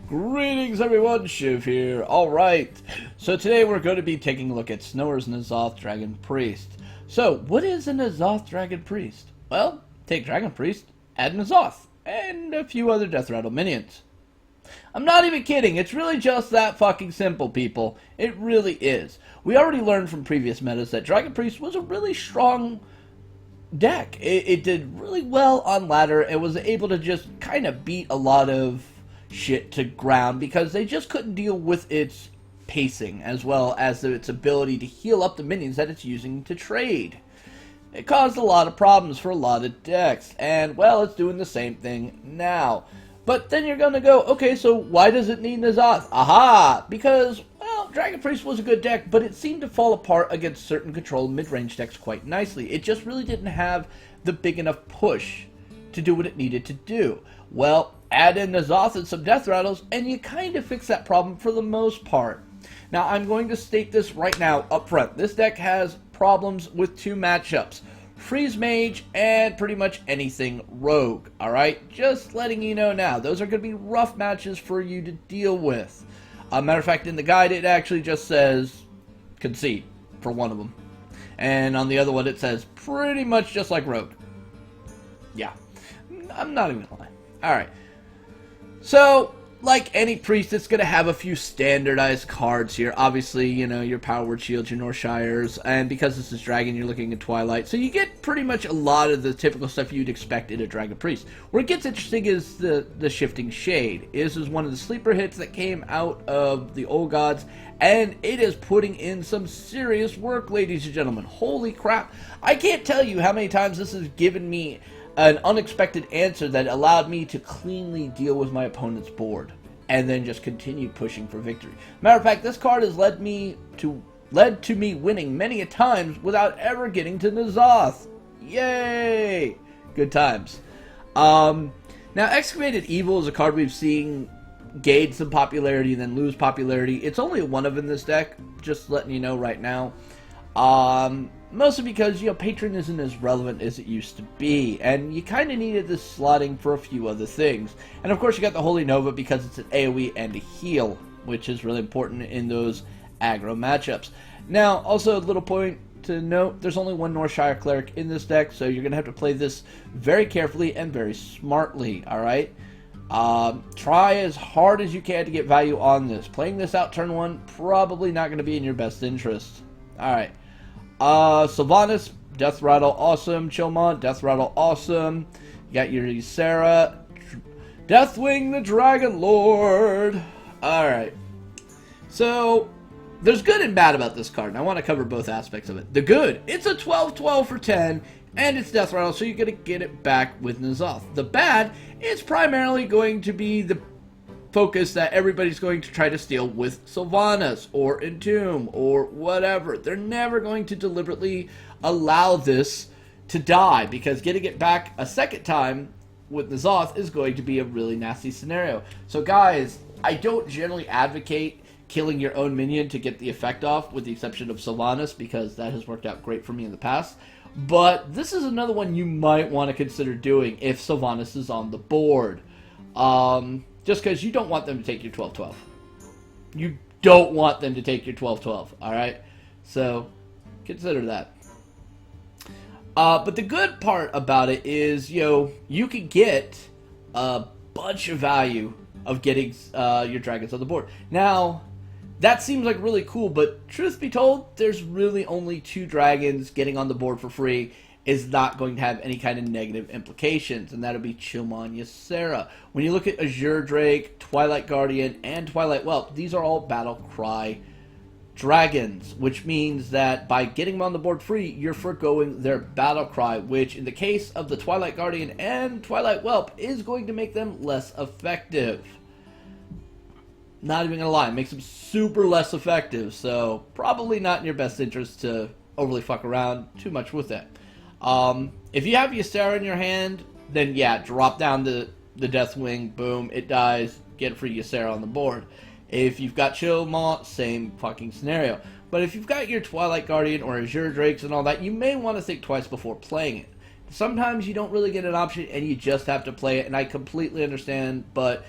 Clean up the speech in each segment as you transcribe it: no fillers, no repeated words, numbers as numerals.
Greetings everyone, Shiv here. Alright, so today we're going to be taking a look at Snower's N'Zoth Dragon Priest. So, what is a N'Zoth Dragon Priest? Well, take Dragon Priest, add N'Zoth, and a few other Death Rattle minions. I'm not even kidding, it's really just that fucking simple, people. It really is. We already learned from previous metas that Dragon Priest was a really strong deck. It did really well on ladder. It was able to just kind of beat a lot of shit to ground because they just couldn't deal with its pacing as well as its ability to heal up the minions that it's using to trade. It caused a lot of problems for a lot of decks, and well, it's doing the same thing now. But then you're gonna go, okay, so why does it need N'Zoth? Aha! Because, well, Dragon Priest was a good deck, but it seemed to fall apart against certain control mid-range decks quite nicely. It just really didn't have the big enough push to do what it needed to do. Well, add in N'Zoth and some Death Rattles, and you kind of fix that problem for the most part. Now, I'm going to state this right now up front. This deck has problems with two matchups. Freeze Mage and pretty much anything Rogue, alright? Just letting you know now. Those are going to be rough matches for you to deal with. Matter of fact, in the guide, it actually just says Concede for one of them. And on the other one, it says pretty much just like Rogue. Yeah. I'm not even going to lie. Alright. So, like any priest, it's going to have a few standardized cards here. Obviously, you know, your Power Word Shields, your Northshires, and because this is Dragon, you're looking at Twilight. So you get pretty much a lot of the typical stuff you'd expect in a Dragon Priest. Where it gets interesting is the Shifting Shade. This is one of the sleeper hits that came out of the Old Gods, and it is putting in some serious work, ladies and gentlemen. Holy crap. I can't tell you how many times this has given me an unexpected answer that allowed me to cleanly deal with my opponent's board and then just continue pushing for victory. Matter of fact, this card has led to me winning many a times without ever getting to N'Zoth. Yay! Good times. Now, Excavated Evil is a card we've seen gain some popularity and then lose popularity. It's only one of in this deck, just letting you know right now. Mostly because, you know, Patron isn't as relevant as it used to be, and you kind of needed this slotting for a few other things. And of course you got the Holy Nova because it's an AoE and a heal, which is really important in those aggro matchups. Now, also a little point to note, there's only one Northshire Cleric in this deck, so you're going to have to play this very carefully and very smartly, alright? Try as hard as you can to get value on this. Playing this out turn 1, probably not going to be in your best interest. Alright. Sylvanas, Death Rattle, awesome. Chilmont, Death Rattle, awesome. You got your Ysera, Deathwing the Dragon Lord. Alright. So, there's good and bad about this card, and I want to cover both aspects of it. The good, it's a 12-12 for 10, and it's Death Rattle, so you're going to get it back with N'Zoth. The bad, it's primarily going to be the focus that everybody's going to try to steal with Sylvanas or Entomb or whatever. They're never going to deliberately allow this to die, because getting it back a second time with N'Zoth is going to be a really nasty scenario. So guys, I don't generally advocate killing your own minion to get the effect off, with the exception of Sylvanas, because that has worked out great for me in the past. But this is another one you might want to consider doing if Sylvanas is on the board. Just because you don't want them to take your 12-12. You don't want them to take your 12-12, alright? So, consider that. But the good part about it is, you know, you can get a bunch of value of getting your dragons on the board. Now, that seems like really cool, but truth be told, there's really only 2 dragons getting on the board for free is not going to have any kind of negative implications, and that'll be Chilmon Ysera. When you look at Azure Drake, Twilight Guardian, and Twilight Whelp, these are all Battle Cry dragons, which means that by getting them on the board free, you're foregoing their Battle Cry, which in the case of the Twilight Guardian and Twilight Whelp is going to make them less effective. Not even gonna lie, it makes them super less effective, so probably not in your best interest to overly fuck around too much with it. If you have Ysera in your hand, then yeah, drop down the Deathwing, boom, it dies, get free Ysera on the board. If you've got Chilmont, same fucking scenario. But if you've got your Twilight Guardian or Azure Drakes and all that, you may want to think twice before playing it. Sometimes you don't really get an option and you just have to play it, and I completely understand, but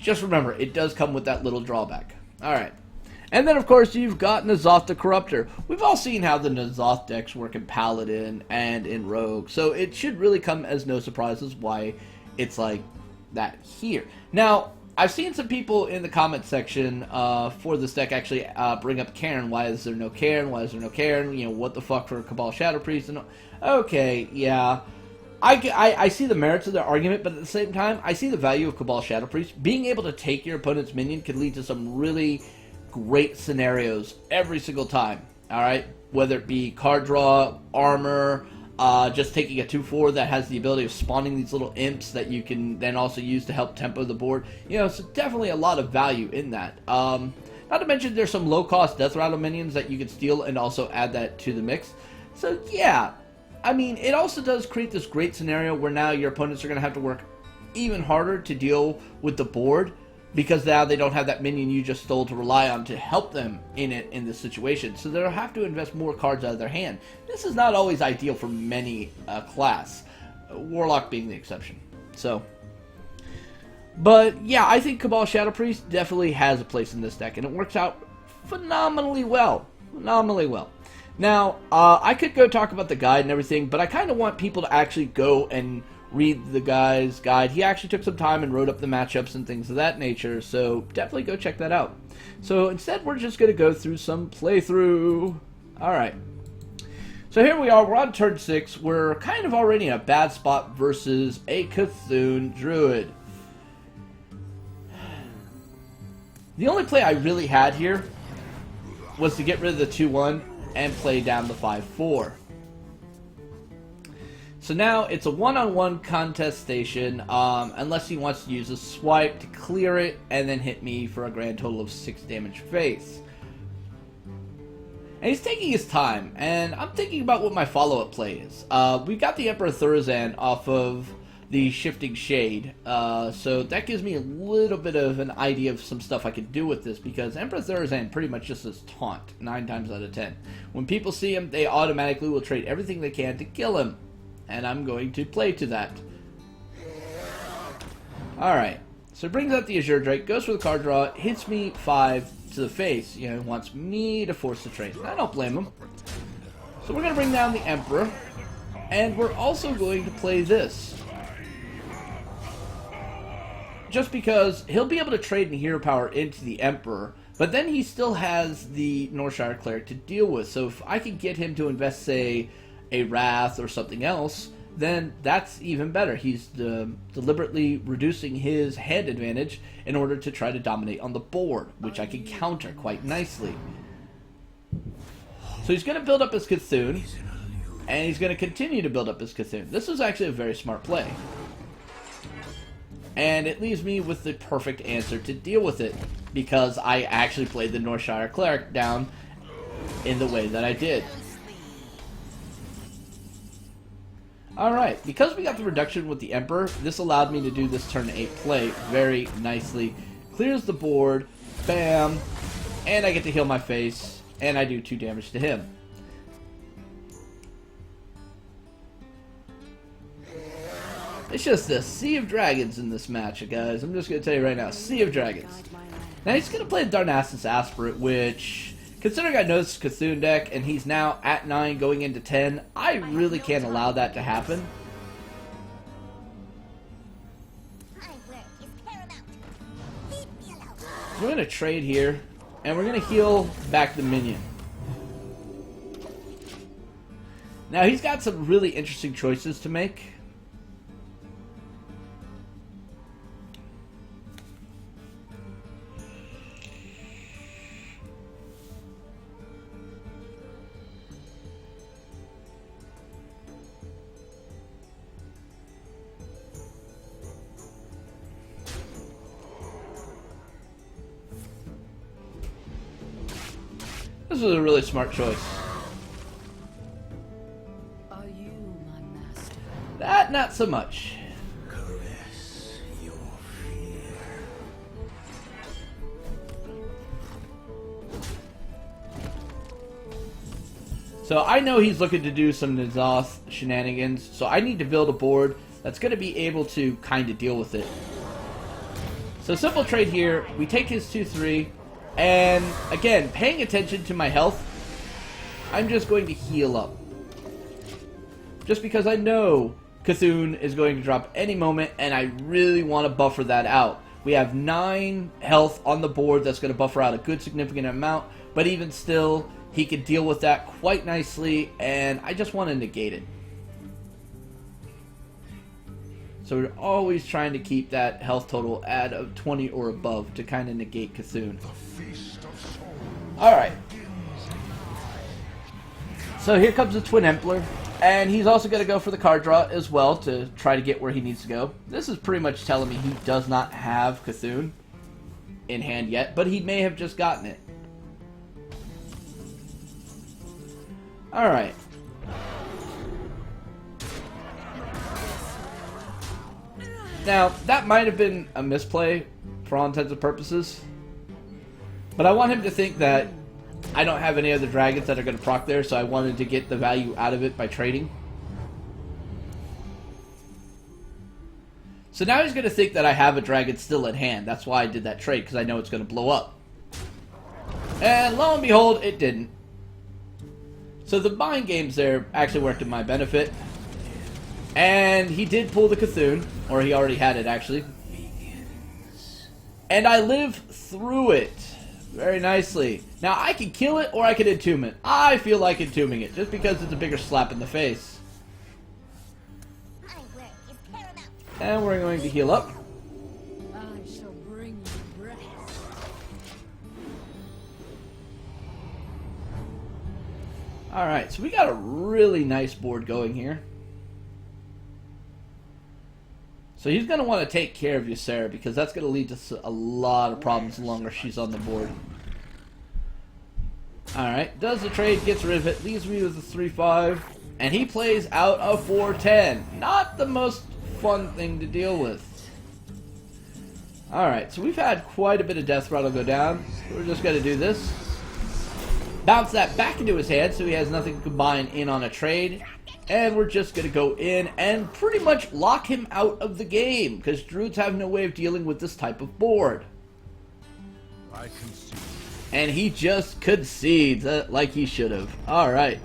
just remember, it does come with that little drawback. Alright. And then, of course, you've got N'Zoth the Corruptor. We've all seen how the N'Zoth decks work in Paladin and in Rogue, so it should really come as no surprises why it's like that here. Now, I've seen some people in the comment section for this deck actually bring up Cairn. Why is there no Cairn? Why is there no Cairn? You know, what the fuck for Cabal Shadow Priest? And okay, yeah. I see the merits of their argument, but at the same time, I see the value of Cabal Shadow Priest. Being able to take your opponent's minion can lead to some really great scenarios every single time. Alright? Whether it be card draw, armor, just taking a 2/4 that has the ability of spawning these little imps that you can then also use to help tempo the board. You know, so definitely a lot of value in that. Not to mention there's some low-cost Death Rattle minions that you can steal and also add that to the mix. So yeah, I mean, it also does create this great scenario where now your opponents are going to have to work even harder to deal with the board, because now they don't have that minion you just stole to rely on to help them in this situation. So they'll have to invest more cards out of their hand. This is not always ideal for many class, Warlock being the exception. So, but yeah, I think Cabal Shadow Priest definitely has a place in this deck, and it works out phenomenally well. Phenomenally well. Now, I could go talk about the guide and everything, but I kind of want people to actually go and read the guy's guide. He actually took some time and wrote up the matchups and things of that nature, so definitely go check that out. So instead, we're just going to go through some playthrough. Alright. So here we are, we're on turn 6. We're kind of already in a bad spot versus a Cthulhu Druid. The only play I really had here was to get rid of the 2-1 and play down the 5-4. So now it's a one-on-one contestation, unless he wants to use a swipe to clear it and then hit me for a grand total of 6 damage face. And he's taking his time, and I'm thinking about what my follow-up play is. We got the Emperor Thurzan off of the Shifting Shade, so that gives me a little bit of an idea of some stuff I could do with this, because Emperor Thurzan pretty much just says taunt 9 times out of 10. When people see him, they automatically will trade everything they can to kill him. And I'm going to play to that. Alright. So it brings out the Azure Drake, goes for the card draw, hits me 5 to the face. You know, he wants me to force the trade. I don't blame him. So we're going to bring down the Emperor. And we're also going to play this. Just because he'll be able to trade in hero power into the Emperor, but then he still has the Northshire Cleric to deal with. So if I can get him to invest, say, a Wrath or something else, then that's even better. He's deliberately reducing his hand advantage in order to try to dominate on the board, which I can counter quite nicely. So he's going to build up his Cthulhu, and he's going to continue to build up his Cthulhu. This is actually a very smart play. And it leaves me with the perfect answer to deal with it, because I actually played the Northshire Cleric down in the way that I did. Alright, because we got the reduction with the Emperor, this allowed me to do this turn 8 play very nicely. Clears the board, bam, and I get to heal my face, and I do 2 damage to him. It's just a sea of dragons in this match, guys. I'm just going to tell you right now, sea of dragons. Now he's going to play Darnassus Aspirate, which, considering I know this is Cthulhu deck, and he's now at 9 going into 10, I really can't allow that to happen. We're going to trade here, and we're going to heal back the minion. Now he's got some really interesting choices to make. This was a really smart choice. Are you my master? That, not so much. Caress your fear. So I know he's looking to do some N'Zoth shenanigans, so I need to build a board that's going to be able to kind of deal with it. So simple trade here. We take his 2/3, and again, paying attention to my health, I'm just going to heal up. Just because I know Cthulhu is going to drop any moment, and I really want to buffer that out. We have 9 health on the board that's going to buffer out a good significant amount, but even still, he can deal with that quite nicely, and I just want to negate it. So we're always trying to keep that health total at a 20 or above to kind of negate Cthulhu. Alright. So here comes the Twin Emperor, and he's also going to go for the card draw as well to try to get where he needs to go. This is pretty much telling me he does not have Cthulhu in hand yet, but he may have just gotten it. Alright. Now, that might have been a misplay for all intents and purposes, but I want him to think that I don't have any other dragons that are going to proc there, so I wanted to get the value out of it by trading. So now he's going to think that I have a dragon still at hand. That's why I did that trade, because I know it's going to blow up. And lo and behold, it didn't. So the mind games there actually worked in my benefit. And he did pull the Cthulhu, or he already had it actually. And I live through it very nicely. Now I can kill it or I can entomb it. I feel like entombing it, just because it's a bigger slap in the face. And we're going to heal up. I shall bring you rest. Alright, so we got a really nice board going here. So he's going to want to take care of you, Sarah, because that's going to lead to a lot of problems the longer she's on the board. Alright, does the trade, gets rid of it, leaves me with a 3/5, and he plays out a 4/10. Not the most fun thing to deal with. Alright, so we've had quite a bit of death rattle go down. We're just going to do this. Bounce that back into his hand so he has nothing to combine in on a trade. And we're just going to go in and pretty much lock him out of the game, because Druids have no way of dealing with this type of board. I concede. And he just concedes like he should have. Alright.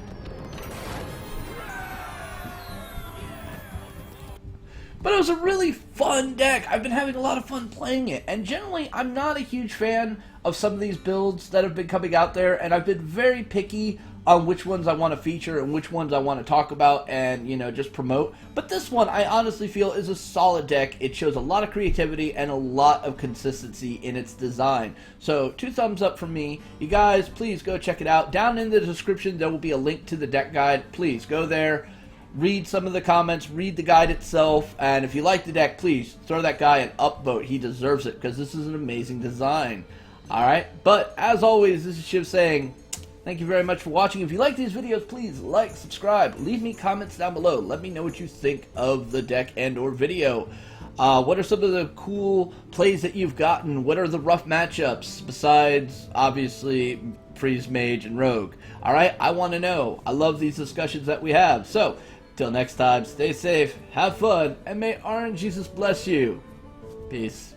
But it was a really fun deck. I've been having a lot of fun playing it. And generally, I'm not a huge fan of some of these builds that have been coming out there. And I've been very picky on which ones I want to feature and which ones I want to talk about and, you know, just promote. But this one, I honestly feel, is a solid deck. It shows a lot of creativity and a lot of consistency in its design. So, 2 thumbs up from me. You guys, please go check it out. Down in the description, there will be a link to the deck guide. Please go there. Read some of the comments, read the guide itself, and if you like the deck, please throw that guy an upvote. He deserves it, because this is an amazing design. Alright, but as always, this is Shiv saying, thank you very much for watching. If you like these videos, please like, subscribe, leave me comments down below. Let me know what you think of the deck and or video. What are some of the cool plays that you've gotten? What are the rough matchups, besides, obviously, Freeze, Mage, and Rogue? Alright, I want to know. I love these discussions that we have. So, till next time, stay safe, have fun, and may RNGesus bless you. Peace.